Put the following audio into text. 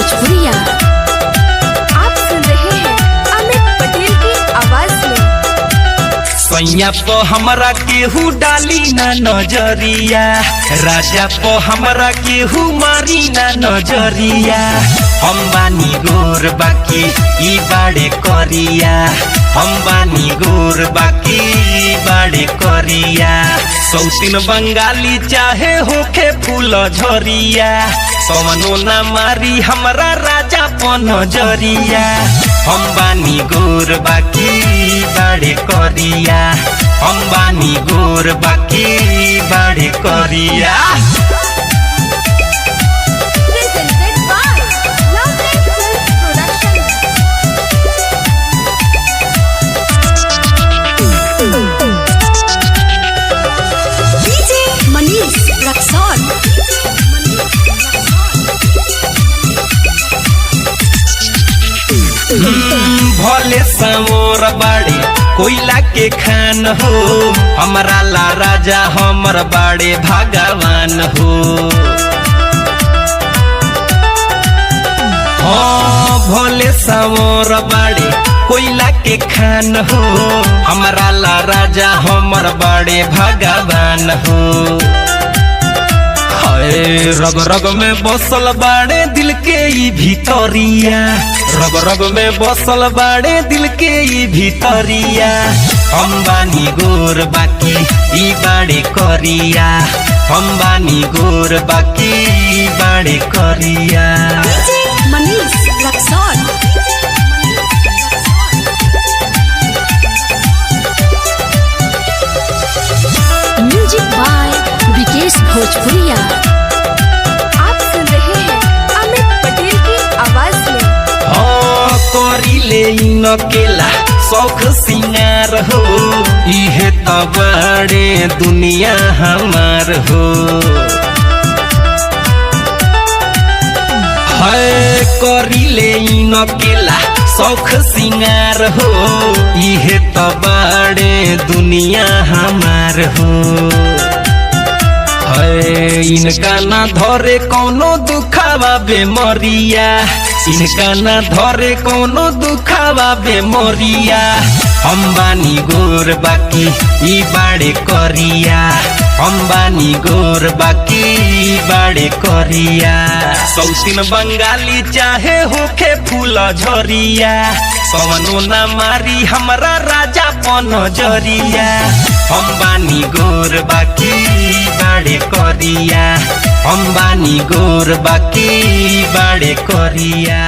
भोजपुरिया। आप सुन रहे हैं अमित पटेल की आवाज में। सैया पो हमरा केहू डाली ना नजरिया, राजा पो हमरा केहू मारी ना नजरिया। हम बानी गोर बाकी ई बाड़े करिया, हम बानी गोर बाकी ई बाड़े करिया। सौतीन बंगाली चाहे होखे फूल झरिया, कवनो ना मारी हमरा राजा पो नजरिया। हम बानी गोर बाकी ई बाड़े करिया, हम बानी गोर बाकी ई बाड़े करिया। भले समोर बाड़े कोयला के खान हो, हमरा ला राजा हमर बाड़े भगवान हो। हाँ भले समोर बाड़े कोयला के खान हो, हमरा ला राजा हमर बाड़े भगवान हो। रग रग में बसल बाड़े दिल के ई भीतरिया, रग रग में बसल बाड़े दिल के ई भीतरिया। हम बानी गोर बाकी ई बाड़े करिया, हम बानी गोर बाकी ई बाड़े करिया। म्यूजिक बाय विकेश भोजपुरिया। आप सुन रहे हैं अमित पटेल की आवाज में। हाँ करी ले नकेला शौख सिंगार हो, इहे तो बड़े दुनिया हमार हो। है करी ले नकेला शौख सिंगार हो, इहे तो बड़े दुनिया हमार हो। इनका ना धरे कोनो दुखावा बेमरिया, इनका ना धरे कोनो दुखावा बेमरिया। हम बानी गोर बाकी ई बाड़े करिया, हम बानी गोर बाकी ई बाड़े करिया। सौतीन बंगाली चाहे होखे फूल झरिया, कवनो ना मारी हमरा राजा पो नजरिया। हम बानी गोर बाकी ई बाड़े करिया, हम बानी गोर बाकी ई बाड़े करिया।